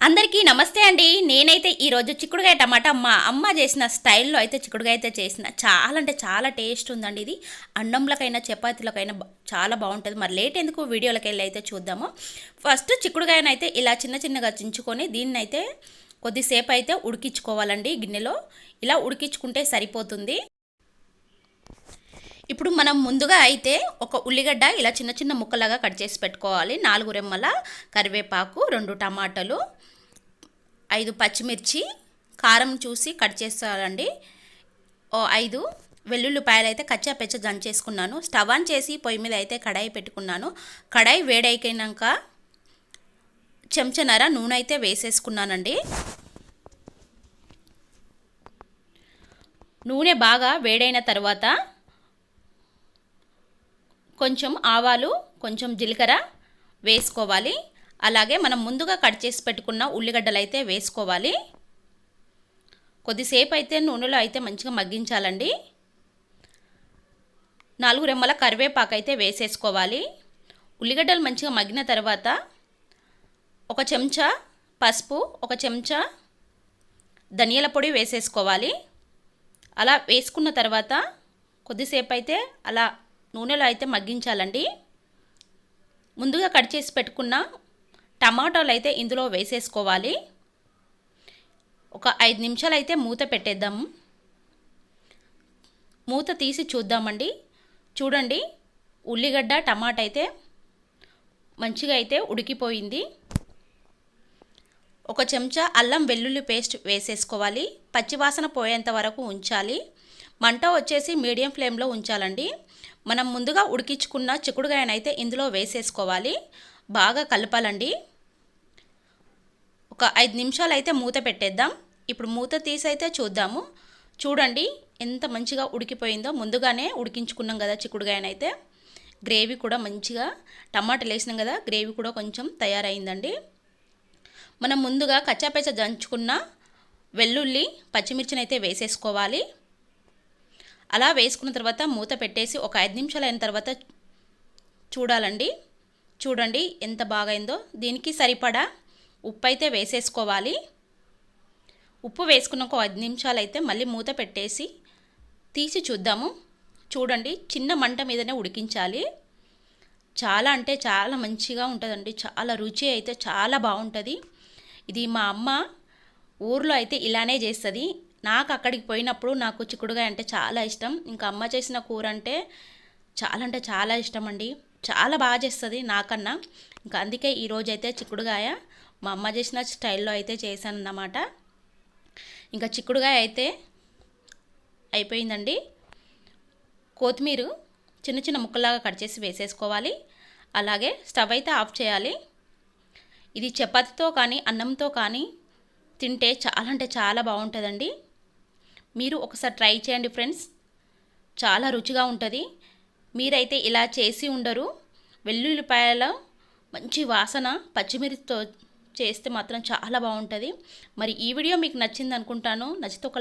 అందరికీ నమస్తే అండి. నేనైతే ఈరోజు చిక్కుడుగాయ టమాటా మా అమ్మ చేసిన స్టైల్లో అయితే చిక్కుడుగాయ అయితే చేసిన చాలా అంటే చాలా టేస్ట్ ఉందండి. ఇది అన్నంలకైనా చపాతీలకైనా చాలా బాగుంటుంది. మరి లేట్ ఎందుకు వీడియోలోకి వెళ్ళి అయితే చూద్దాము. ఫస్ట్ చిక్కుడుగాయనైతే ఇలా చిన్న చిన్నగా చించుకొని దీన్ని అయితే కొద్దిసేపు అయితే ఉడికించుకోవాలండి. గిన్నెలో ఇలా ఉడికించుకుంటే సరిపోతుంది. ఇప్పుడు మనం ముందుగా అయితే ఒక ఉల్లిగడ్డ ఇలా చిన్న చిన్న ముక్కలాగా కట్ చేసి పెట్టుకోవాలి. 4 రెమ్మల కరివేపాకు, 2 టమాటాలు, 5 పచ్చిమిర్చి, కారం చూసి కట్ చేస్తారండి. 5 వెల్లుల్లిపాయలు అయితే కచ్చా పెచ్చ దంచేసుకున్నాను. స్టవ్ ఆన్ చేసి పొయ్యి మీద అయితే కడాయి పెట్టుకున్నాను. కడాయి వేడైనాక చెంచనర నూనె అయితే వేసేసుకున్నానండి. నూనె బాగా వేడైన తర్వాత కొంచెం ఆవాలు, కొంచెం జీలకర్ర వేసుకోవాలి. అలాగే మనం ముందుగా కట్ చేసి పెట్టుకున్న ఉల్లిగడ్డలు అయితే వేసుకోవాలి. కొద్దిసేపు అయితే నూనెలో అయితే మంచిగా మగ్గించాలండి. 4 రెమ్మల కరివేపాకు అయితే వేసేసుకోవాలి. ఉల్లిగడ్డలు మంచిగా మగ్గిన తర్వాత 1 చెంచా పసుపు, 1 చెంచా ధనియాల పొడి వేసేసుకోవాలి. అలా వేసుకున్న తర్వాత కొద్దిసేపు అయితే అలా నూనెలో అయితే మగ్గించాలండి. ముందుగా కట్ చేసి పెట్టుకున్న టమాటాలు అయితే ఇందులో వేసేసుకోవాలి. ఒక 5 నిమిషాలు అయితే మూత పెట్టేద్దాం. మూత తీసి చూద్దామండి. చూడండి, ఉల్లిగడ్డ టమాటా అయితే మంచిగా అయితే ఉడికిపోయింది. 1 చెంచా అల్లం వెల్లుల్లి పేస్ట్ వేసేసుకోవాలి. పచ్చివాసన పోయేంత వరకు ఉంచాలి. మంట వచ్చేసి మీడియం ఫ్లేమ్లో ఉంచాలండి. మనం ముందుగా ఉడికించుకున్న చిక్కుడుగాయనైతే ఇందులో వేసేసుకోవాలి. బాగా కలపాలండి. ఒక 5 నిమిషాలు అయితే మూత పెట్టేద్దాం. ఇప్పుడు మూత తీసి అయితే చూద్దాము. చూడండి ఎంత మంచిగా ఉడికిపోయిందో. ముందుగానే ఉడికించుకున్నాం కదా చిక్కుడుగాయనైతే. గ్రేవీ కూడా మంచిగా టమాటాలు వేసినాం కదా, గ్రేవీ కూడా కొంచెం తయారైందండి. మనం ముందుగా కచ్చాపచ్చ దంచుకున్న వెల్లుల్లి, పచ్చిమిర్చిని అయితే వేసేసుకోవాలి. అలా వేసుకున్న తర్వాత మూత పెట్టేసి ఒక 5 నిమిషాలు అయిన తర్వాత చూడాలండి. చూడండి ఎంత బాగైందో. దీనికి సరిపడా ఉప్పు అయితే వేసేసుకోవాలి. ఉప్పు వేసుకున్నాక 5 నిమిషాలు అయితే మళ్ళీ మూత పెట్టేసి తీసి చూద్దాము. చూడండి, చిన్న మంట మీదనే ఉడికించాలి. చాలా అంటే చాలా మంచిగా ఉంటుందండి. చాలా రుచి అయితే చాలా బాగుంటుంది. ఇది మా అమ్మ ఊర్లో అయితే ఇలానే చేస్తుంది. నాకు అక్కడికి పోయినప్పుడు నాకు చిక్కుడుగాయ అంటే చాలా ఇష్టం. ఇంకా అమ్మ చేసిన కూర అంటే చాలా ఇష్టం అండి. చాలా బాగా చేస్తుంది నాకన్నా. ఇంకా అందుకే ఈరోజైతే చిక్కుడుగాయ మా అమ్మ చేసిన స్టైల్లో అయితే చేశాను అన్నమాట. ఇంకా చిక్కుడుగాయ అయితే అయిపోయిందండి. కొత్తిమీర చిన్న చిన్న ముక్కలాగా కట్ చేసి వేసేసుకోవాలి. అలాగే స్టవ్ అయితే ఆఫ్ చేయాలి. ఇది చపాతీతో కానీ అన్నంతో కానీ తింటే చాలా అంటే చాలా బాగుంటుందండి. మీరు ఒకసారి ట్రై చేయండి ఫ్రెండ్స్. చాలా రుచిగా ఉంటుంది. మీరైతే ఇలా చేసి ఉండరు. వెల్లుల్లిపాయల మంచి వాసన పచ్చిమిర్చితో చేస్తే మాత్రం చాలా బాగుంటుంది. మరి ఈ వీడియో మీకు నచ్చింది అనుకుంటాను. నచ్చితే ఒక